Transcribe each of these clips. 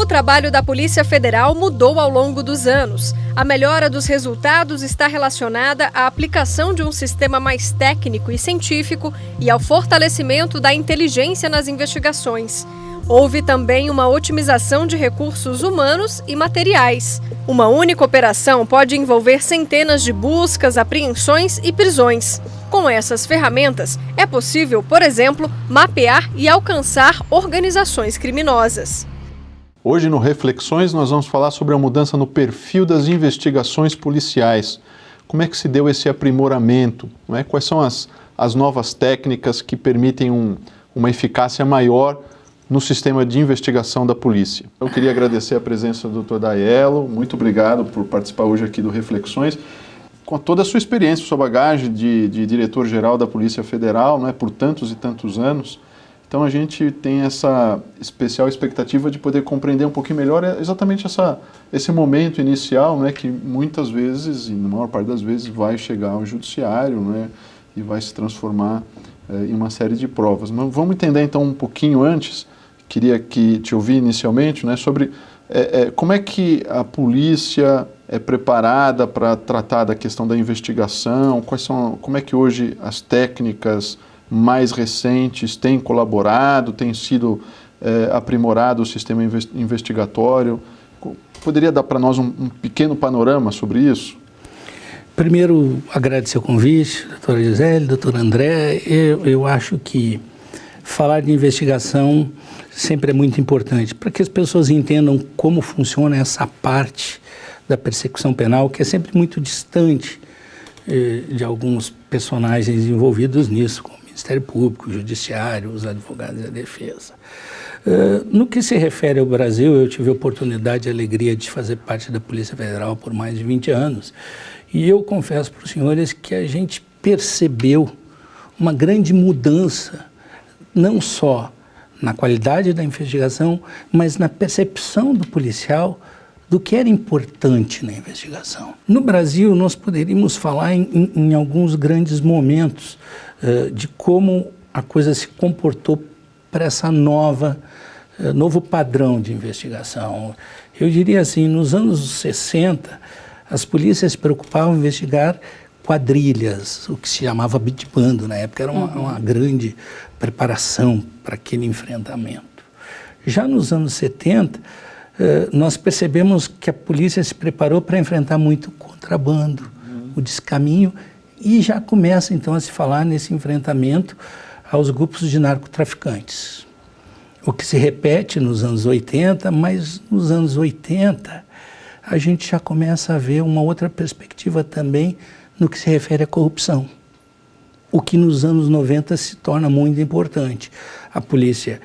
O trabalho da Polícia Federal mudou ao longo dos anos. A melhora dos resultados está relacionada à aplicação de um sistema mais técnico e científico e ao fortalecimento da inteligência nas investigações. Houve também uma otimização de recursos humanos e materiais. Uma única operação pode envolver centenas de buscas, apreensões e prisões. Com essas ferramentas, é possível, por exemplo, mapear e alcançar organizações criminosas. Hoje no Reflexões nós vamos falar sobre a mudança no perfil das investigações policiais. Como é que se deu esse aprimoramento? Não é? Quais são as novas técnicas que permitem uma eficácia maior no sistema de investigação da polícia? Eu queria agradecer a presença do Dr. Daiello, muito obrigado por participar hoje aqui do Reflexões. Com toda a sua experiência, sua bagagem de diretor-geral da Polícia Federal, não é, por tantos e tantos anos, então a gente tem essa especial expectativa de poder compreender um pouquinho melhor exatamente esse momento inicial, né, que muitas vezes, e na maior parte das vezes, vai chegar ao judiciário, né, e vai se transformar em uma série de provas. Mas vamos entender então um pouquinho antes, queria te ouvir inicialmente, né, sobre como é que a polícia é preparada para tratar da questão da investigação, como é que hoje as técnicas mais recentes têm colaborado, tem sido aprimorado o sistema investigatório. Poderia dar para nós um pequeno panorama sobre isso? Primeiro, agradecer o convite, doutora Gisele, doutor André. Eu acho que falar de investigação sempre é muito importante, para que as pessoas entendam como funciona essa parte da persecução penal, que é sempre muito distante de alguns personagens envolvidos nisso, como o Ministério Público, o Judiciário, os advogados e a defesa. No que se refere ao Brasil, eu tive a oportunidade e a alegria de fazer parte da Polícia Federal por mais de 20 anos, e eu confesso para os senhores que a gente percebeu uma grande mudança, não só na qualidade da investigação, mas na percepção do policial do que era importante na investigação. No Brasil, nós poderíamos falar em alguns grandes momentos de como a coisa se comportou para essa novo padrão de investigação. Eu diria assim, nos anos 60, as polícias se preocupavam em investigar quadrilhas, o que se chamava de bando na época, era uma grande preparação para aquele enfrentamento. Já nos anos 70, nós percebemos que a polícia se preparou para enfrentar muito contrabando, o descaminho, e já começa então a se falar nesse enfrentamento aos grupos de narcotraficantes. O que se repete nos anos 80, mas nos anos 80 a gente já começa a ver uma outra perspectiva também no que se refere à corrupção. O que nos anos 90 se torna muito importante. A polícia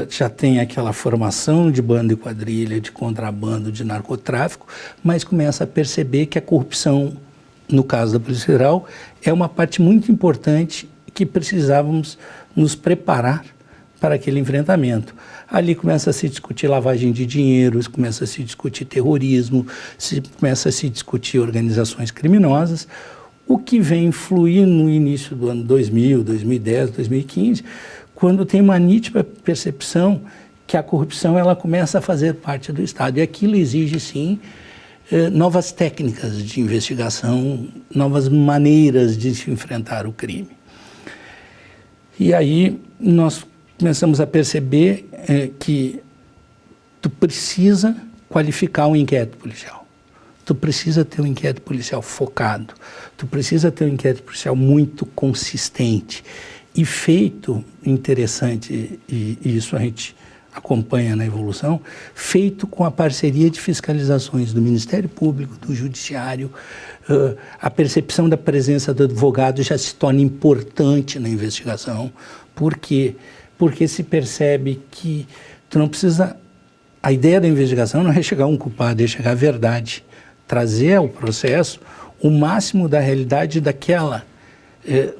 já tem aquela formação de bando e quadrilha, de contrabando, de narcotráfico, mas começa a perceber que a corrupção, no caso da Polícia Federal, é uma parte muito importante que precisávamos nos preparar para aquele enfrentamento. Ali começa a se discutir lavagem de dinheiro, começa a se discutir terrorismo, começa a se discutir organizações criminosas, o que vem fluir no início do ano 2000, 2010, 2015, quando tem uma nítida percepção que a corrupção ela começa a fazer parte do Estado. E aquilo exige, sim, novas técnicas de investigação, novas maneiras de se enfrentar o crime. E aí nós começamos a perceber que tu precisa qualificar o inquérito policial. Tu precisa ter um inquérito policial focado. Tu precisa ter um inquérito policial muito consistente e feito, interessante, e isso a gente acompanha na evolução, feito com a parceria de fiscalizações do Ministério Público, do Judiciário. A percepção da presença do advogado já se torna importante na investigação. Por quê? Porque se percebe que tu não precisa... A ideia da investigação não é chegar a um culpado, é chegar à verdade. Trazer ao processo o máximo da realidade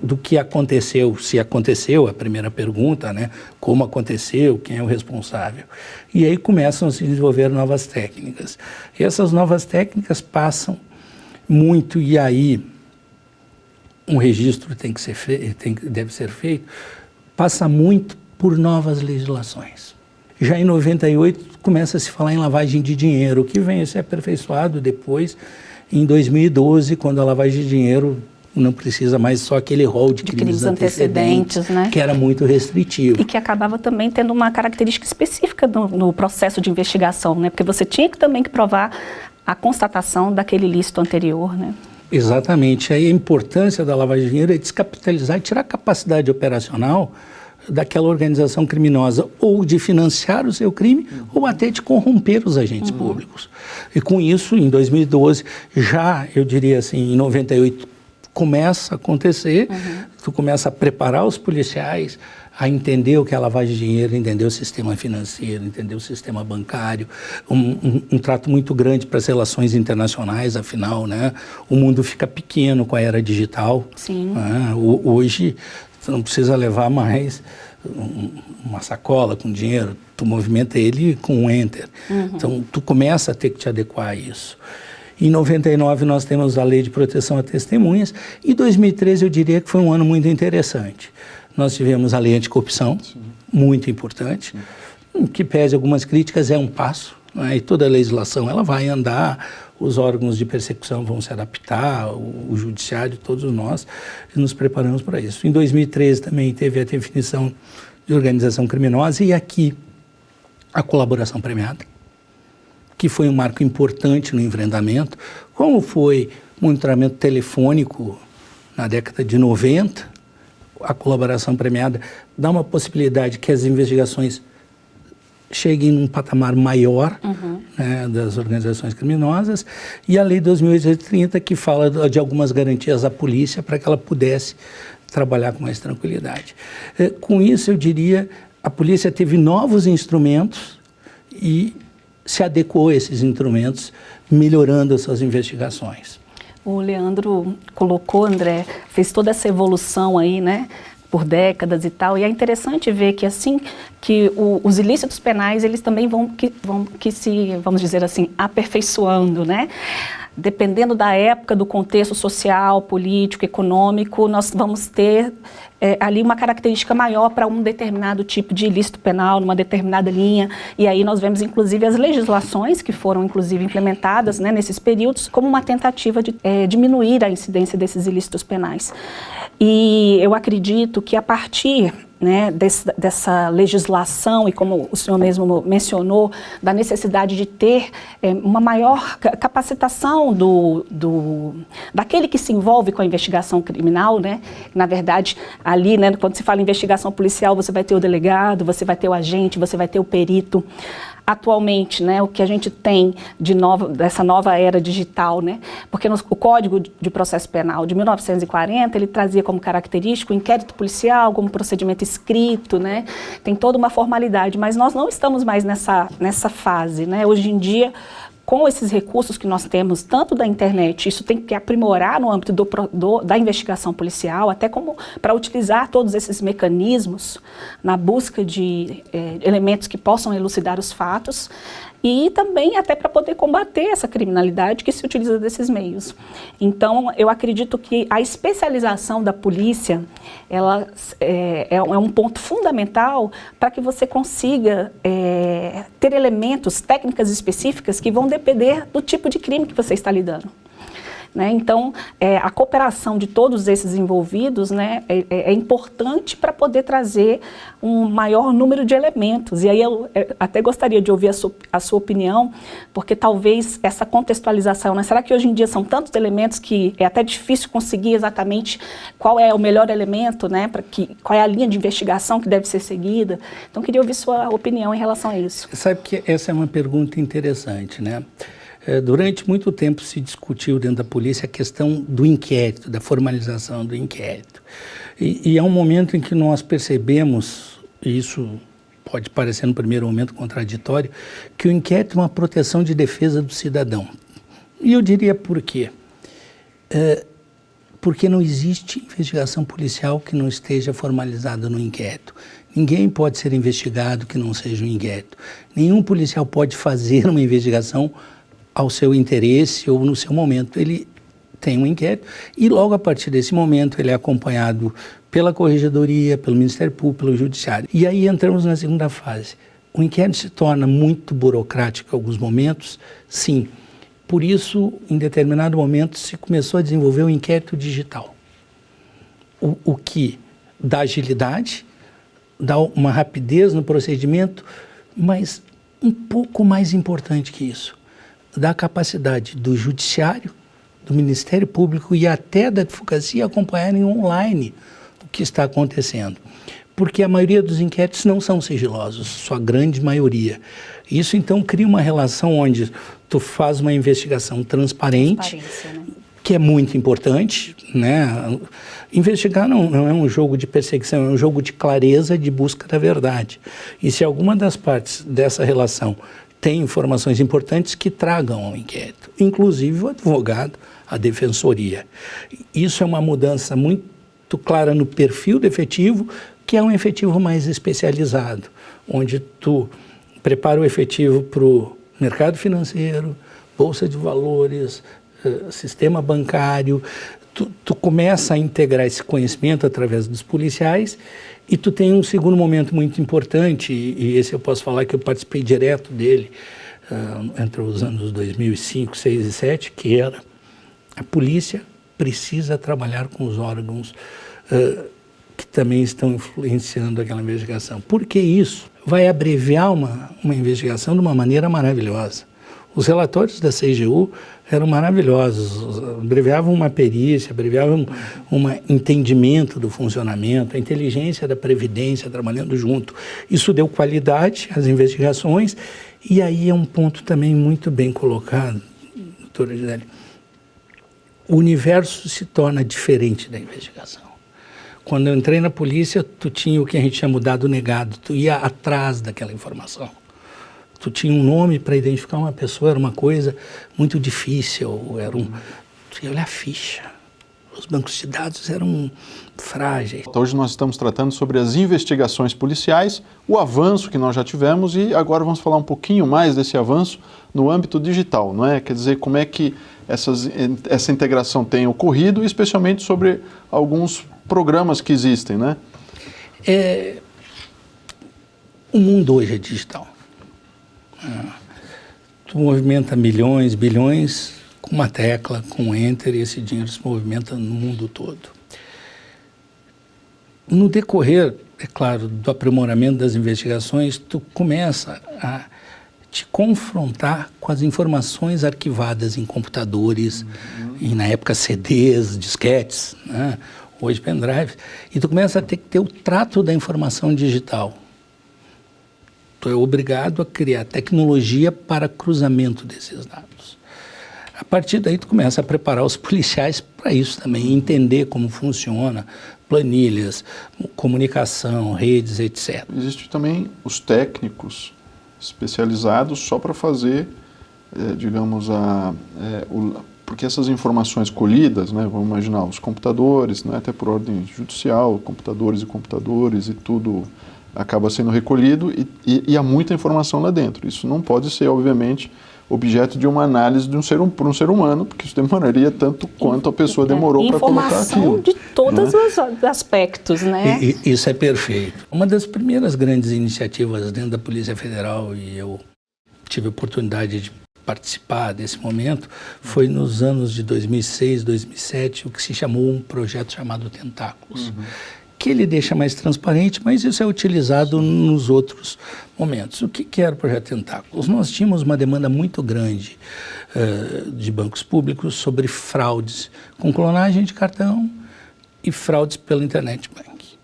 do que aconteceu, se aconteceu, a primeira pergunta, né? Como aconteceu, quem é o responsável. E aí começam a se desenvolver novas técnicas. E essas novas técnicas passam muito, e aí um registro deve ser feito, passa muito por novas legislações. Já em 98 começa a se falar em lavagem de dinheiro, que vem a ser aperfeiçoado depois em 2012, quando a lavagem de dinheiro não precisa mais só aquele rol de crimes antecedentes, né? Que era muito restritivo. E que acabava também tendo uma característica específica no processo de investigação, né? Porque você tinha também que provar a constatação daquele ilícito anterior, né? Exatamente. Aí a importância da lavagem de dinheiro é descapitalizar e tirar a capacidade operacional daquela organização criminosa, ou de financiar o seu crime, ou até de corromper os agentes públicos. E com isso, em 2012, já, eu diria assim, em 98, começa a acontecer, tu começa a preparar os policiais a entender o que é lavagem de dinheiro, entender o sistema financeiro, entender o sistema bancário, um trato muito grande para as relações internacionais, afinal, né? O mundo fica pequeno com a era digital. Sim. Hoje, tu não precisa levar mais uma sacola com dinheiro, tu movimenta ele com um enter. Então, tu começa a ter que te adequar a isso. Em 99, nós temos a Lei de Proteção a Testemunhas. Em 2013, eu diria que foi um ano muito interessante. Nós tivemos a Lei Anticorrupção, muito importante, que pese algumas críticas, é um passo, né? E toda a legislação ela vai andar, os órgãos de persecução vão se adaptar, o judiciário, todos nós nos preparamos para isso. Em 2013 também teve a definição de organização criminosa e aqui a colaboração premiada, que foi um marco importante no enfrentamento, como foi o monitoramento telefônico na década de 90, a colaboração premiada dá uma possibilidade que as investigações cheguem num patamar maior, né, das organizações criminosas, e a Lei 2830, que fala de algumas garantias à polícia para que ela pudesse trabalhar com mais tranquilidade. Com isso, eu diria, a polícia teve novos instrumentos e se adequou a esses instrumentos, melhorando as suas investigações. O Leandro colocou, André, fez toda essa evolução aí, né, por décadas e tal, e é interessante ver que assim que os ilícitos penais, eles também vão se, vamos dizer assim, aperfeiçoando, né? Dependendo da época, do contexto social, político, econômico, nós vamos ter ali uma característica maior para um determinado tipo de ilícito penal, numa determinada linha, e aí nós vemos inclusive as legislações que foram inclusive implementadas, né, nesses períodos, como uma tentativa de diminuir a incidência desses ilícitos penais. E eu acredito que a partir, né, dessa legislação, e como o senhor mesmo mencionou, da necessidade de ter uma maior capacitação daquele que se envolve com a investigação criminal, né? Na verdade, ali, né, quando se fala em investigação policial, você vai ter o delegado, você vai ter o agente, você vai ter o perito. Atualmente, né, o que a gente tem dessa nova era digital, né, porque o Código de Processo Penal de 1940, ele trazia como característico o inquérito policial, como procedimento escrito, né, tem toda uma formalidade, mas nós não estamos mais nessa fase, né, hoje em dia, com esses recursos que nós temos, tanto da internet, isso tem que aprimorar no âmbito da investigação policial, até como para utilizar todos esses mecanismos na busca de elementos que possam elucidar os fatos e também até para poder combater essa criminalidade que se utiliza desses meios. Então, eu acredito que a especialização da polícia, ela é um ponto fundamental para que você consiga ter elementos, técnicas específicas que vão depender do tipo de crime que você está lidando. Né? Então, a cooperação de todos esses envolvidos, né, é importante para poder trazer um maior número de elementos. E aí eu até gostaria de ouvir a sua opinião, porque talvez essa contextualização, né, será que hoje em dia são tantos elementos que é até difícil conseguir exatamente qual é o melhor elemento, né, qual é a linha de investigação que deve ser seguida? Então, queria ouvir sua opinião em relação a isso. Sabe que essa é uma pergunta interessante, né? Durante muito tempo se discutiu dentro da polícia a questão do inquérito, da formalização do inquérito. E é um momento em que nós percebemos, e isso pode parecer no primeiro momento contraditório, que o inquérito é uma proteção de defesa do cidadão. E eu diria por quê? Porque não existe investigação policial que não esteja formalizada no inquérito. Ninguém pode ser investigado que não seja um inquérito. Nenhum policial pode fazer uma investigação ao seu interesse ou no seu momento. Ele tem um inquérito e logo a partir desse momento ele é acompanhado pela Corregedoria, pelo Ministério Público, pelo Judiciário. E aí entramos na segunda fase. O inquérito se torna muito burocrático em alguns momentos, sim. Por isso, em determinado momento, se começou a desenvolver o inquérito digital. O que dá agilidade, dá uma rapidez no procedimento, mas um pouco mais importante que isso, dá a capacidade do judiciário, do Ministério Público e até da advocacia acompanharem online o que está acontecendo. Porque a maioria dos inquéritos não são sigilosos, sua grande maioria. Isso, então, cria uma relação onde tu faz uma investigação transparente, né? Que é muito importante, né? Investigar não é um jogo de perseguição, é um jogo de clareza, de busca da verdade. E se alguma das partes dessa relação tem informações importantes, que tragam ao inquérito, inclusive o advogado, a defensoria. Isso é uma mudança muito clara no perfil do efetivo, que é um efetivo mais especializado, onde tu prepara o efetivo para o mercado financeiro, bolsa de valores, sistema bancário. Tu começa a integrar esse conhecimento através dos policiais e tu tem um segundo momento muito importante, e esse eu posso falar que eu participei direto dele entre os anos 2005, 2006 e 2007, que era a polícia precisa trabalhar com os órgãos que também estão influenciando aquela investigação. Porque isso vai abreviar uma investigação de uma maneira maravilhosa. Os relatórios da CGU eram maravilhosos, abreviavam uma perícia, abreviavam um entendimento do funcionamento, a inteligência da Previdência trabalhando junto. Isso deu qualidade às investigações, e aí é um ponto também muito bem colocado, doutora Gisele. O universo se torna diferente da investigação. Quando eu entrei na polícia, tu tinha o que a gente chama de dado negado, tu ia atrás daquela informação. Tu tinha um nome para identificar uma pessoa, era uma coisa muito difícil, tu ia olhar a ficha. Os bancos de dados eram frágeis. Então, hoje nós estamos tratando sobre as investigações policiais, o avanço que nós já tivemos, e agora vamos falar um pouquinho mais desse avanço no âmbito digital, não é? Quer dizer, como é que essa integração tem ocorrido, especialmente sobre alguns programas que existem, né? O mundo hoje é digital. Tu movimenta milhões, bilhões com uma tecla, com um enter, e esse dinheiro se movimenta no mundo todo. No decorrer, é claro, do aprimoramento das investigações, tu começa a te confrontar com as informações arquivadas em computadores, e na época CDs, disquetes, né? Hoje pendrive, e tu começa a ter que ter o trato da informação digital. Tu é obrigado a criar tecnologia para cruzamento desses dados. A partir daí tu começa a preparar os policiais para isso também, entender como funciona, planilhas, comunicação, redes, etc. Existem também os técnicos especializados só para fazer, digamos, porque essas informações colhidas, né, vamos imaginar, os computadores, né, até por ordem judicial, computadores e tudo acaba sendo recolhido e há muita informação lá dentro. Isso não pode ser, obviamente, objeto de uma análise por um ser humano, porque isso demoraria tanto quanto a pessoa demorou para colocar aquilo. Informação de todos os aspectos, né? Isso é perfeito. Uma das primeiras grandes iniciativas dentro da Polícia Federal, e eu tive a oportunidade de participar desse momento, foi nos anos de 2006, 2007, o que se chamou um projeto chamado Tentáculos. Que ele deixa mais transparente, mas isso é utilizado nos outros momentos. O que era o projeto Tentáculos? Nós tínhamos uma demanda muito grande de bancos públicos sobre fraudes com clonagem de cartão e fraudes pelo internet banking.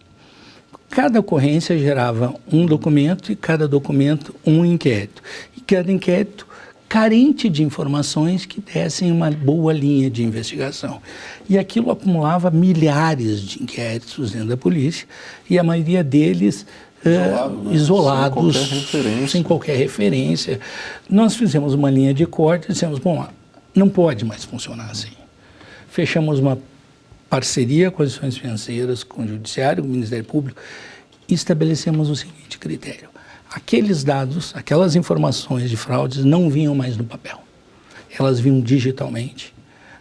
Cada ocorrência gerava um documento e cada documento um inquérito. E cada inquérito carente de informações que dessem uma boa linha de investigação. E aquilo acumulava milhares de inquéritos dentro da polícia, e a maioria deles isolados, sem qualquer referência. Nós fizemos uma linha de corte e dissemos, bom, não pode mais funcionar assim. Fechamos uma parceria com as instituições financeiras, com o Judiciário, com o Ministério Público, e estabelecemos o seguinte critério. Aqueles dados, aquelas informações de fraudes não vinham mais no papel. Elas vinham digitalmente,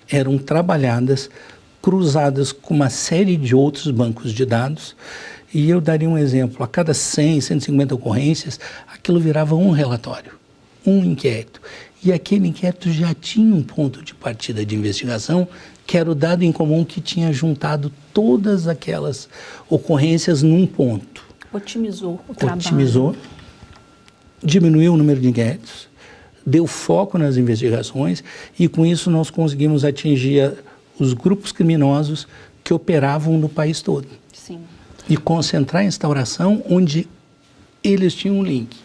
eram trabalhadas, cruzadas com uma série de outros bancos de dados, E eu daria um exemplo, a cada 100, 150 ocorrências, aquilo virava um relatório, um inquérito. E aquele inquérito já tinha um ponto de partida de investigação, que era o dado em comum que tinha juntado todas aquelas ocorrências num ponto. Otimizou o trabalho. Otimizou, diminuiu o número de inquéritos, deu foco nas investigações e com isso nós conseguimos atingir os grupos criminosos que operavam no país todo. Sim. E concentrar a instauração onde eles tinham um link.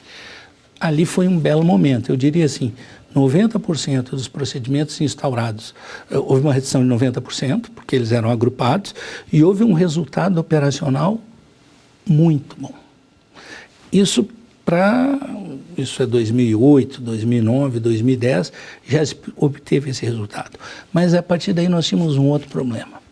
Ali foi um belo momento, eu diria assim, 90% dos procedimentos instaurados, houve uma redução de 90%, porque eles eram agrupados, e houve um resultado operacional muito bom. Isso é 2008, 2009, 2010, já se obteve esse resultado. Mas a partir daí nós tínhamos um outro problema.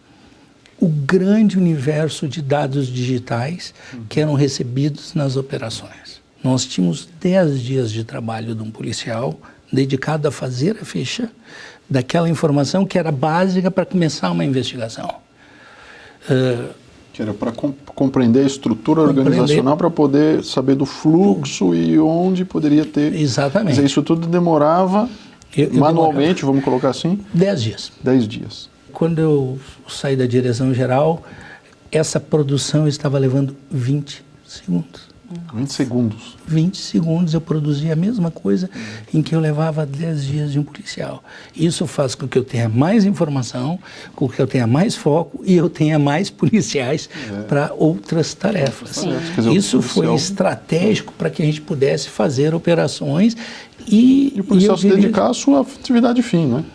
O grande universo de dados digitais que eram recebidos nas operações. Nós tínhamos 10 dias de trabalho de um policial dedicado a fazer a ficha daquela informação que era básica para começar uma investigação. Que era para compreender a estrutura organizacional, para poder saber do fluxo e onde poderia ter... Exatamente. Mas isso tudo demorava manualmente, vamos colocar assim? 10 dias. 10 dias. Quando eu saí da direção geral, essa produção estava levando 20 segundos. 20 segundos. 20 segundos eu produzia a mesma coisa em que eu levava 10 dias de um policial. Isso faz com que eu tenha mais informação, com que eu tenha mais foco e eu tenha mais policiais para outras tarefas. Dizer, isso foi estratégico para que a gente pudesse fazer operações e o policial se dedicar à sua atividade fim, né?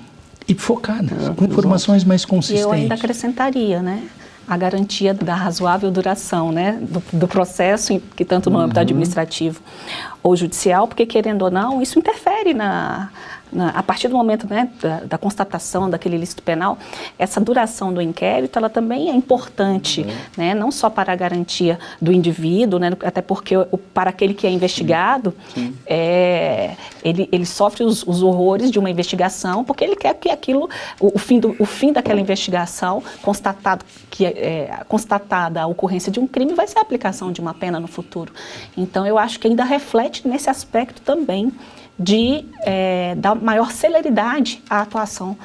E focar, né? Com informações mais consistentes. E eu ainda acrescentaria, né? A garantia da razoável duração, né, do processo, que tanto no âmbito administrativo ou judicial, porque, querendo ou não, isso interfere a partir do momento, né, da constatação daquele ilícito penal. Essa duração do inquérito, ela também é importante, né, não só para a garantia do indivíduo, né, até porque para aquele que é investigado, ele sofre os horrores de uma investigação, porque ele quer que aquilo, o fim daquela investigação, constatada a ocorrência de um crime, vai ser a aplicação de uma pena no futuro. Então, eu acho que ainda reflete nesse aspecto também de dar maior celeridade à atuação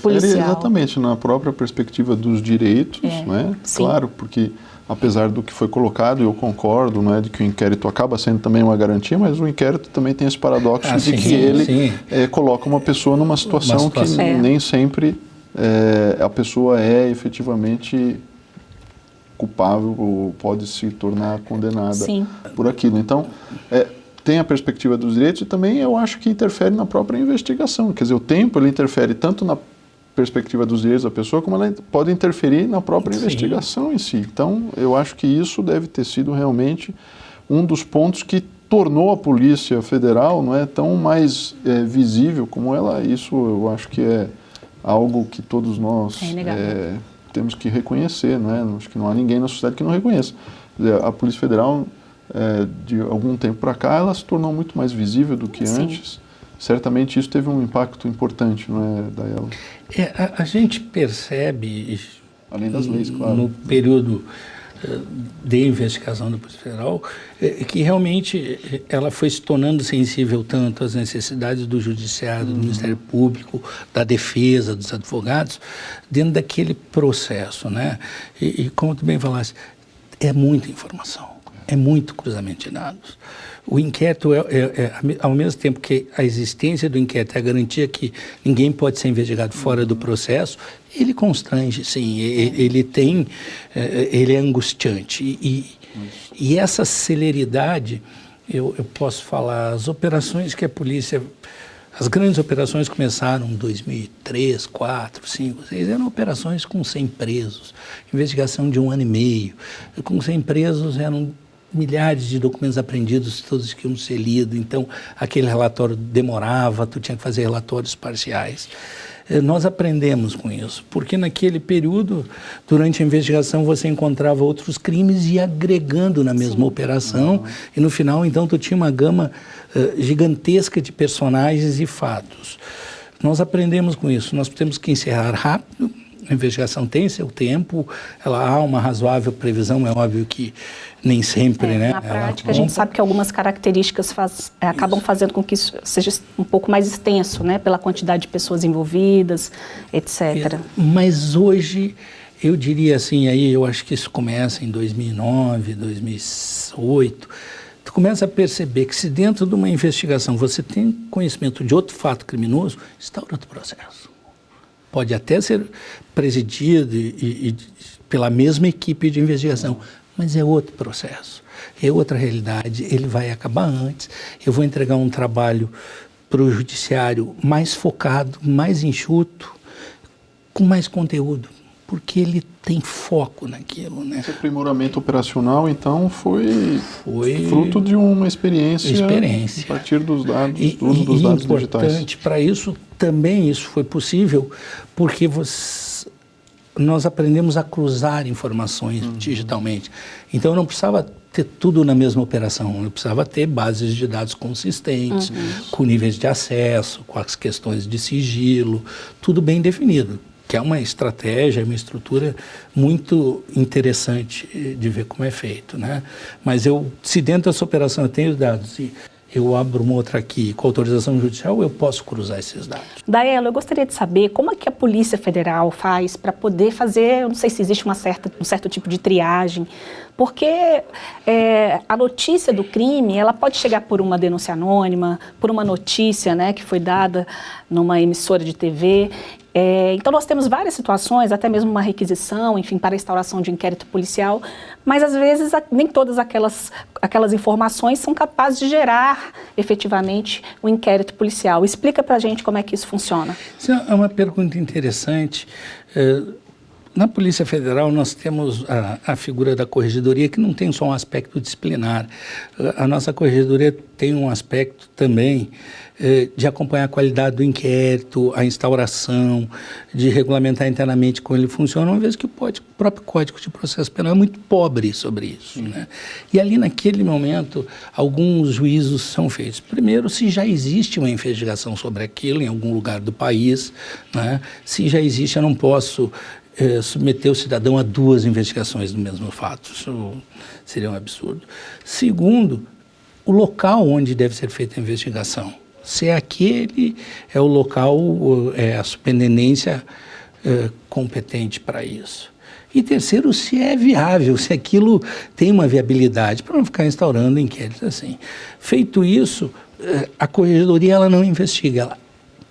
policial. Exatamente na própria perspectiva dos direitos, né? Claro, porque apesar do que foi colocado, eu concordo, né, de que o inquérito acaba sendo também uma garantia, mas o inquérito também tem esse paradoxo de que ele coloca uma pessoa numa situação que nem sempre a pessoa é efetivamente culpável ou pode se tornar condenada por aquilo. Então, tem a perspectiva dos direitos e também eu acho que interfere na própria investigação. Quer dizer, o tempo ele interfere tanto na perspectiva dos direitos da pessoa, como ela pode interferir na própria investigação em si. Então, eu acho que isso deve ter sido realmente um dos pontos que tornou a Polícia Federal, não é, tão mais visível como ela. Isso eu acho que é algo que todos nós temos que reconhecer, não é? Acho que não há ninguém na sociedade que não reconheça. A Polícia Federal, de algum tempo para cá, ela se tornou muito mais visível do que antes. Certamente isso teve um impacto importante, não é, Daiela? A gente percebe, além das leis, claro, no período de investigação da Polícia Federal, que realmente ela foi se tornando sensível tanto às necessidades do Judiciário, do Ministério Público, da Defesa, dos advogados, dentro daquele processo, né? E como tu bem falaste, é muita informação, é muito cruzamento de dados. O inquérito, ao mesmo tempo que a existência do inquérito é a garantia que ninguém pode ser investigado fora do processo, ele constrange, sim, ele é angustiante. E essa celeridade, eu posso falar, as operações que a polícia... As grandes operações começaram em 2003, 4, 5, 6, eram operações com 100 presos, investigação de 1 ano e meio. Com 100 presos eram milhares de documentos apreendidos, todos que iam ser lidos, então aquele relatório demorava, tu tinha que fazer relatórios parciais. Nós aprendemos com isso, porque naquele período, durante a investigação, você encontrava outros crimes e ia agregando na mesma operação, e no final, então, tu tinha uma gama gigantesca de personagens e fatos. Nós aprendemos com isso, nós temos que encerrar rápido, A investigação tem seu tempo, há uma razoável previsão, é óbvio que nem sempre, né? Na prática, a gente sabe que algumas características acabam fazendo com que isso seja um pouco mais extenso, né? Pela quantidade de pessoas envolvidas, etc. Mas hoje, eu diria assim, aí eu acho que isso começa em 2009, 2008, tu começa a perceber que se dentro de uma investigação você tem conhecimento de outro fato criminoso, instaura outro processo. Pode até ser presidido pela mesma equipe de investigação, mas é outro processo, é outra realidade, ele vai acabar antes, eu vou entregar um trabalho para o judiciário mais focado, mais enxuto, com mais conteúdo, porque ele tem foco naquilo, né? Esse aprimoramento operacional, então, foi fruto de uma experiência a partir dos dados, do uso dos dados digitais. Importante para isso, também isso foi possível, porque nós aprendemos a cruzar informações digitalmente. Então, eu não precisava ter tudo na mesma operação, eu precisava ter bases de dados consistentes, com níveis de acesso, com as questões de sigilo, tudo bem definido, que é uma estratégia, uma estrutura muito interessante de ver como é feito, né? Mas se dentro dessa operação eu tenho os dados e eu abro uma outra aqui com autorização judicial, eu posso cruzar esses dados. Daelo, eu gostaria de saber como é que a Polícia Federal faz para poder fazer, eu não sei se existe um certo tipo de triagem, porque a notícia do crime, ela pode chegar por uma denúncia anônima, por uma notícia, né, que foi dada numa emissora de TV. Então, nós temos várias situações, até mesmo uma requisição, enfim, para a instauração de inquérito policial, mas, às vezes, nem todas aquelas informações são capazes de gerar, efetivamente, o inquérito policial. Explica para a gente como é que isso funciona. Isso é uma pergunta interessante. Na Polícia Federal, nós temos a figura da corregedoria, que não tem só um aspecto disciplinar. A nossa corregedoria tem um aspecto também de acompanhar a qualidade do inquérito, a instauração, de regulamentar internamente como ele funciona, uma vez que o próprio Código de Processo Penal é muito pobre sobre isso, né? E ali, naquele momento, alguns juízos são feitos. Primeiro, se já existe uma investigação sobre aquilo em algum lugar do país, né? Se já existe, eu não posso submeter o cidadão a duas investigações do mesmo fato. Isso seria um absurdo. Segundo, o local onde deve ser feita a investigação. Se aquele é o local, a superintendência competente para isso. E terceiro, se é viável, se aquilo tem uma viabilidade, para não ficar instaurando inquéritos assim. Feito isso, a corregedoria ela não investiga, ela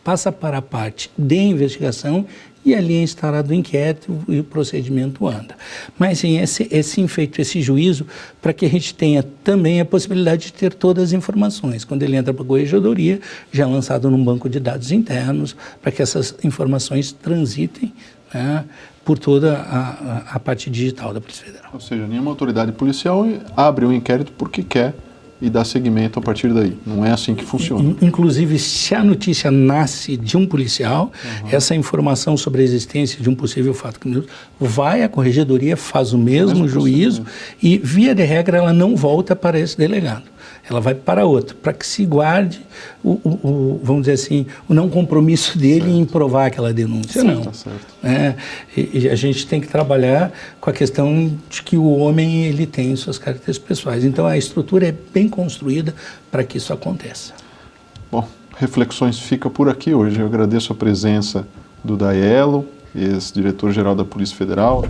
passa para a parte de investigação e ali é instaurado o inquérito e o procedimento anda. Mas sim, feito esse juízo para que a gente tenha também a possibilidade de ter todas as informações. Quando ele entra para a corregedoria, já é lançado num banco de dados internos, para que essas informações transitem, né, por toda a parte digital da Polícia Federal. Ou seja, nenhuma autoridade policial abre um inquérito porque quer e dá seguimento a partir daí. Não é assim que funciona. Inclusive, se a notícia nasce de um policial, essa informação sobre a existência de um possível fato criminoso vai à corregedoria, faz o mesmo juízo e, via de regra, ela não volta para esse delegado. Ela vai para outro, para que se guarde vamos dizer assim, o não compromisso dele em provar aquela denúncia. Sim, não. Tá certo. E a gente tem que trabalhar com a questão de que o homem ele tem suas características pessoais. Então a estrutura é bem construída para que isso aconteça. Bom, Reflexões fica por aqui hoje. Eu agradeço a presença do Daelo, ex-diretor-geral da Polícia Federal.